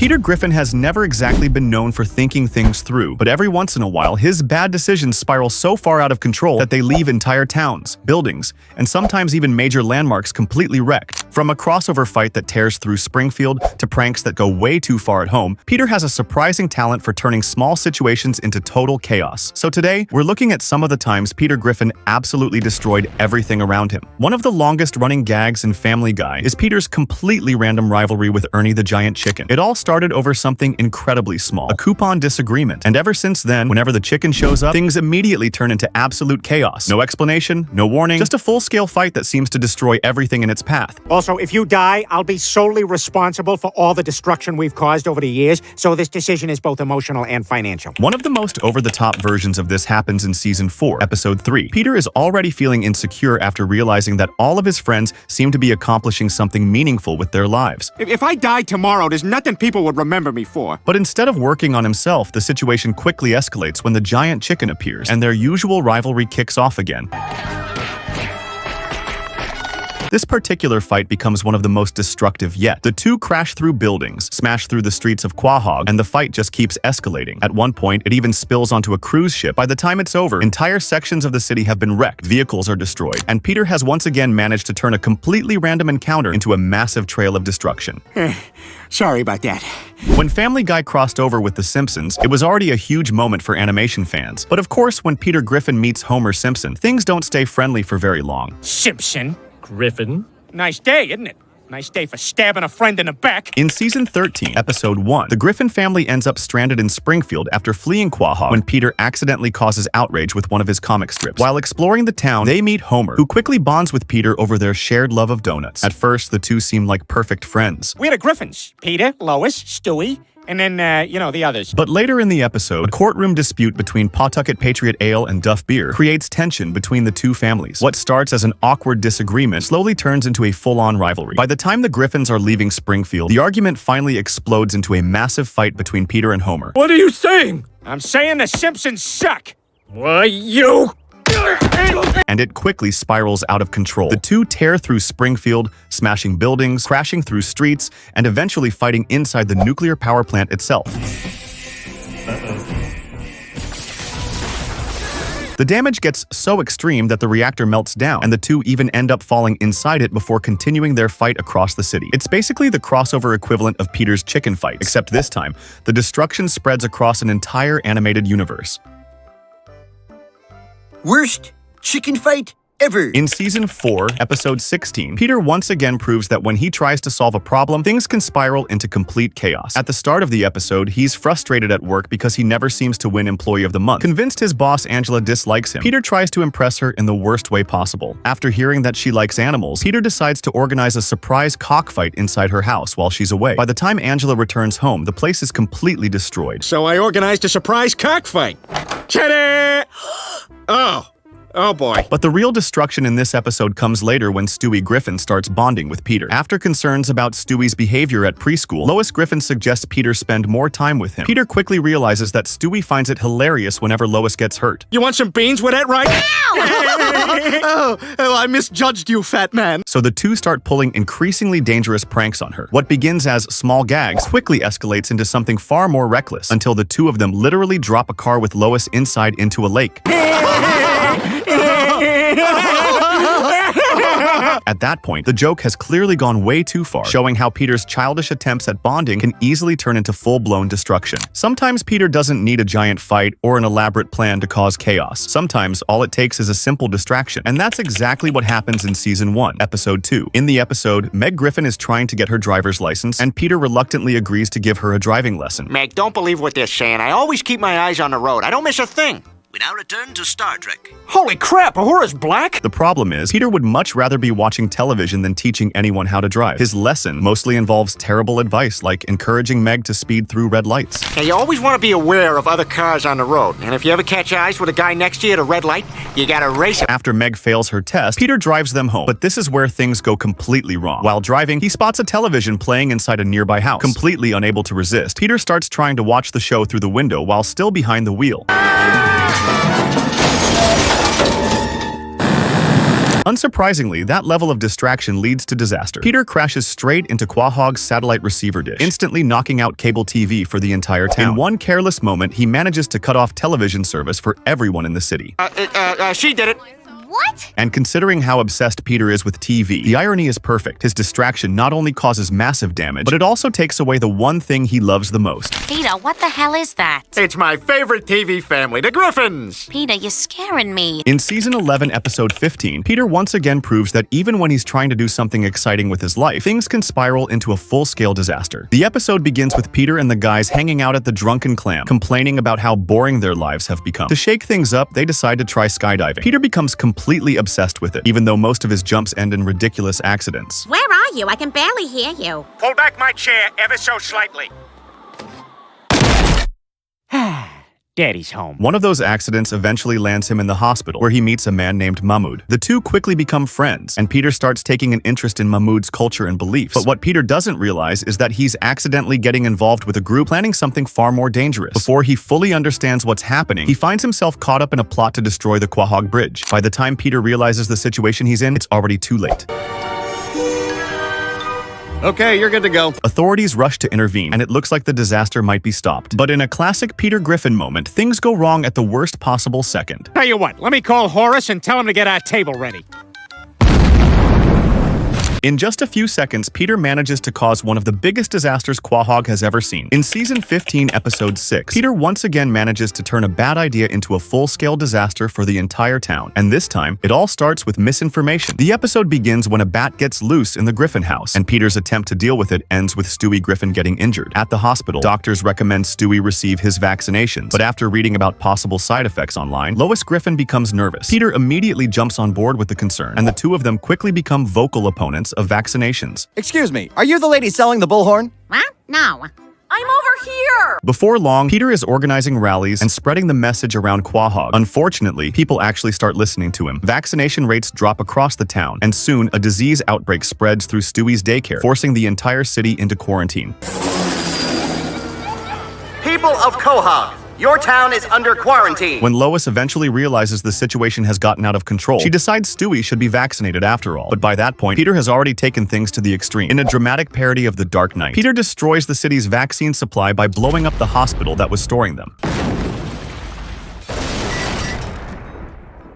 Peter Griffin has never exactly been known for thinking things through, but every once in a while, his bad decisions spiral so far out of control that they leave entire towns, buildings, and sometimes even major landmarks completely wrecked. From a crossover fight that tears through Springfield to pranks that go way too far at home, Peter has a surprising talent for turning small situations into total chaos. So today, we're looking at some of the times Peter Griffin absolutely destroyed everything around him. One of the longest-running gags in Family Guy is Peter's completely random rivalry with Ernie the Giant Chicken. It all started over something incredibly small, a coupon disagreement, and ever since then, whenever the chicken shows up, things immediately turn into absolute chaos. No explanation, no warning, just a full-scale fight that seems to destroy everything in its path. Also, if you die, I'll be solely responsible for all the destruction we've caused over the years, so this decision is both emotional and financial. One of the most over-the-top versions of this happens in Season 4, Episode 3. Peter is already feeling insecure after realizing that all of his friends seem to be accomplishing something meaningful with their lives. If I died tomorrow, there's nothing people would remember me for. But instead of working on himself, the situation quickly escalates when the giant chicken appears, and their usual rivalry kicks off again. This particular fight becomes one of the most destructive yet. The two crash through buildings, smash through the streets of Quahog, and the fight just keeps escalating. At one point, it even spills onto a cruise ship. By the time it's over, entire sections of the city have been wrecked, vehicles are destroyed, and Peter has once again managed to turn a completely random encounter into a massive trail of destruction. Sorry about that. When Family Guy crossed over with The Simpsons, it was already a huge moment for animation fans. But of course, when Peter Griffin meets Homer Simpson, things don't stay friendly for very long. Simpson? Griffin? Nice day, isn't it? Nice day for stabbing a friend in the back. In Season 13, Episode 1, the Griffin family ends up stranded in Springfield after fleeing Quahog when Peter accidentally causes outrage with one of his comic strips. While exploring the town, they meet Homer, who quickly bonds with Peter over their shared love of donuts. At first, the two seem like perfect friends. We're the Griffins. Peter, Lois, Stewie, and then, the others. But later in the episode, a courtroom dispute between Pawtucket Patriot Ale and Duff Beer creates tension between the two families. What starts as an awkward disagreement slowly turns into a full-on rivalry. By the time the Griffins are leaving Springfield, the argument finally explodes into a massive fight between Peter and Homer. What are you saying? I'm saying the Simpsons suck. Why, you... And it quickly spirals out of control. The two tear through Springfield, smashing buildings, crashing through streets, and eventually fighting inside the nuclear power plant itself. The damage gets so extreme that the reactor melts down, and the two even end up falling inside it before continuing their fight across the city. It's basically the crossover equivalent of Peter's chicken fight, except this time, the destruction spreads across an entire animated universe. Worst chicken fight ever. In Season 4, Episode 16, Peter once again proves that when he tries to solve a problem, things can spiral into complete chaos. At the start of the episode, he's frustrated at work because he never seems to win Employee of the Month. Convinced his boss Angela dislikes him, Peter tries to impress her in the worst way possible. After hearing that she likes animals, Peter decides to organize a surprise cockfight inside her house while she's away. By the time Angela returns home, the place is completely destroyed. So I organized a surprise cockfight. Ta-da! Oh boy. But the real destruction in this episode comes later when Stewie Griffin starts bonding with Peter. After concerns about Stewie's behavior at preschool, Lois Griffin suggests Peter spend more time with him. Peter quickly realizes that Stewie finds it hilarious whenever Lois gets hurt. You want some beans with that, right? Oh, I misjudged you, fat man. So the two start pulling increasingly dangerous pranks on her. What begins as small gags quickly escalates into something far more reckless, until the two of them literally drop a car with Lois inside into a lake. At that point, the joke has clearly gone way too far, showing how Peter's childish attempts at bonding can easily turn into full-blown destruction. Sometimes Peter doesn't need a giant fight or an elaborate plan to cause chaos. Sometimes all it takes is a simple distraction, and that's exactly what happens in Season 1, Episode 2. In the episode, Meg Griffin is trying to get her driver's license, and Peter reluctantly agrees to give her a driving lesson. Meg, don't believe what they're saying. I always keep my eyes on the road. I don't miss a thing. We now return to Star Trek. Holy crap, Uhura's black? The problem is, Peter would much rather be watching television than teaching anyone how to drive. His lesson mostly involves terrible advice, like encouraging Meg to speed through red lights. Now, you always want to be aware of other cars on the road. And if you ever catch eyes with a guy next to you at a red light, you gotta race him. After Meg fails her test, Peter drives them home. But this is where things go completely wrong. While driving, he spots a television playing inside a nearby house. Completely unable to resist, Peter starts trying to watch the show through the window while still behind the wheel. Unsurprisingly, that level of distraction leads to disaster. Peter crashes straight into Quahog's satellite receiver dish, instantly knocking out cable TV for the entire town. In one careless moment, he manages to cut off television service for everyone in the city. She did it. What? And considering how obsessed Peter is with TV, the irony is perfect. His distraction not only causes massive damage, but it also takes away the one thing he loves the most. Peter, what the hell is that? It's my favorite TV family, the Griffins. Peter, you're scaring me. In Season 11, Episode 15, Peter once again proves that even when he's trying to do something exciting with his life, things can spiral into a full-scale disaster. The episode begins with Peter and the guys hanging out at the Drunken Clam, complaining about how boring their lives have become. To shake things up, they decide to try skydiving. Peter becomes completely obsessed with it, even though most of his jumps end in ridiculous accidents. Where are you? I can barely hear you. Pull back my chair ever so slightly. Daddy's home. One of those accidents eventually lands him in the hospital, where he meets a man named Mahmoud. The two quickly become friends, and Peter starts taking an interest in Mahmoud's culture and beliefs. But what Peter doesn't realize is that he's accidentally getting involved with a group planning something far more dangerous. Before he fully understands what's happening, he finds himself caught up in a plot to destroy the Quahog Bridge. By the time Peter realizes the situation he's in, it's already too late. Okay, you're good to go. Authorities rush to intervene, and it looks like the disaster might be stopped. But in a classic Peter Griffin moment, things go wrong at the worst possible second. Tell you what, let me call Horace and tell him to get our table ready. In just a few seconds, Peter manages to cause one of the biggest disasters Quahog has ever seen. In Season 15, Episode 6, Peter once again manages to turn a bad idea into a full-scale disaster for the entire town. And this time, it all starts with misinformation. The episode begins when a bat gets loose in the Griffin house, and Peter's attempt to deal with it ends with Stewie Griffin getting injured. At the hospital, doctors recommend Stewie receive his vaccinations, but after reading about possible side effects online, Lois Griffin becomes nervous. Peter immediately jumps on board with the concern, and the two of them quickly become vocal opponents of vaccinations. Excuse me, are you the lady selling the bullhorn? What? No. I'm over here! Before long, Peter is organizing rallies and spreading the message around Quahog. Unfortunately, people actually start listening to him. Vaccination rates drop across the town, and soon a disease outbreak spreads through Stewie's daycare, forcing the entire city into quarantine. People of Quahog, your town is under quarantine. When Lois eventually realizes the situation has gotten out of control, she decides Stewie should be vaccinated after all. But by that point, Peter has already taken things to the extreme. In a dramatic parody of The Dark Knight, Peter destroys the city's vaccine supply by blowing up the hospital that was storing them.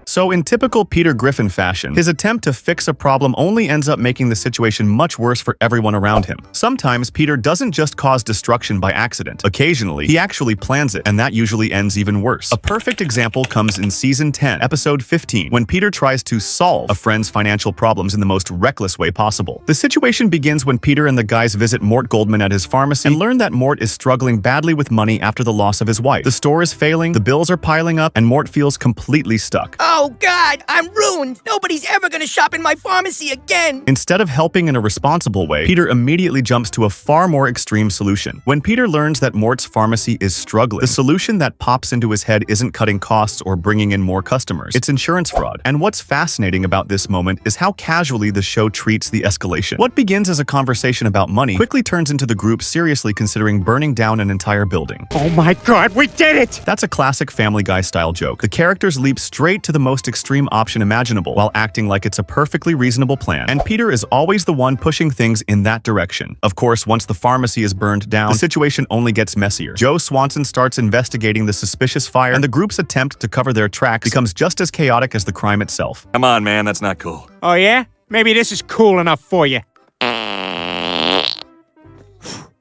So in typical Peter Griffin fashion, his attempt to fix a problem only ends up making the situation much worse for everyone around him. Sometimes Peter doesn't just cause destruction by accident. Occasionally, he actually plans it, and that usually ends even worse. A perfect example comes in Season 10, Episode 15, when Peter tries to solve a friend's financial problems in the most reckless way possible. The situation begins when Peter and the guys visit Mort Goldman at his pharmacy and learn that Mort is struggling badly with money after the loss of his wife. The store is failing, the bills are piling up, and Mort feels completely stuck. Oh God, I'm ruined. Nobody's ever gonna shop in my pharmacy again. Instead of helping in a responsible way, Peter immediately jumps to a far more extreme solution. When Peter learns that Mort's pharmacy is struggling, the solution that pops into his head isn't cutting costs or bringing in more customers. It's insurance fraud. And what's fascinating about this moment is how casually the show treats the escalation. What begins as a conversation about money quickly turns into the group seriously considering burning down an entire building. Oh my God, we did it! That's a classic Family Guy style joke. The characters leap straight to the most extreme option imaginable while acting like it's a perfectly reasonable plan, and Peter is always the one pushing things in that direction. Of course, once the pharmacy is burned down, the situation only gets messier. Joe Swanson starts investigating the suspicious fire, and the group's attempt to cover their tracks becomes just as chaotic as the crime itself. Come on, man, that's not cool. Oh yeah? Maybe this is cool enough for you.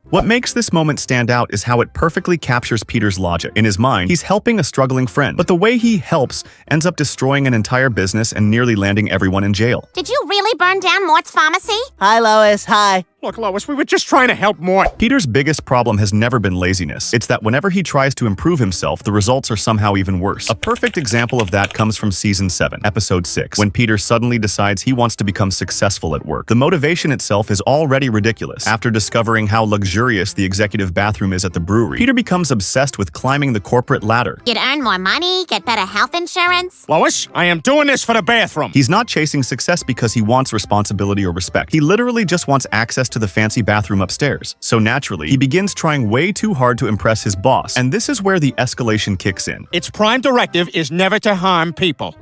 What makes this moment stand out is how it perfectly captures Peter's logic. In his mind, he's helping a struggling friend, but the way he helps ends up destroying an entire business and nearly landing everyone in jail. Did you really burn down Mort's pharmacy? Hi, Lois. Hi. Look, Lois, we were just trying to help Mort. Peter's biggest problem has never been laziness. It's that whenever he tries to improve himself, the results are somehow even worse. A perfect example of that comes from Season 7, Episode 6, when Peter suddenly decides he wants to become successful at work. The motivation itself is already ridiculous. After discovering how luxurious the executive bathroom is at the brewery, Peter becomes obsessed with climbing the corporate ladder. You'd earn more money, get better health insurance. Lois, I am doing this for the bathroom. He's not chasing success because he wants responsibility or respect. He literally just wants access to the fancy bathroom upstairs. So naturally, he begins trying way too hard to impress his boss, and this is where the escalation kicks in. Its prime directive is never to harm people.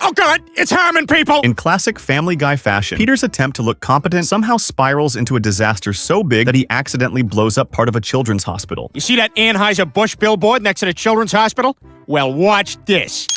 Oh God! stunt. It's harming people. In classic Family Guy fashion, Peter's attempt to look competent somehow spirals into a disaster so big that he accidentally blows up part of a children's hospital. You see that Anheuser-Busch billboard next to the children's hospital? Well, watch this.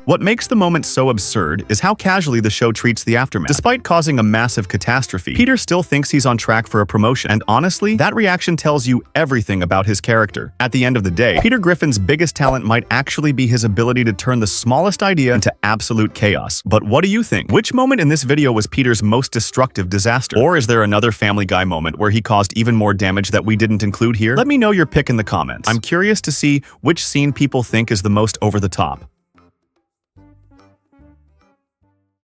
What makes the moment so absurd is how casually the show treats the aftermath. Despite causing a massive catastrophe, Peter still thinks he's on track for a promotion, and honestly, that reaction tells you everything about his character. At the end of the day, Peter Griffin's biggest talent might actually be his ability to turn the smallest idea into absolute chaos. But what do you think? Which moment in this video was Peter's most destructive disaster? Or is there another Family Guy moment where he caused even more damage that we didn't include here? Let me know your pick in the comments. I'm curious to see which scene people think is the most over the top.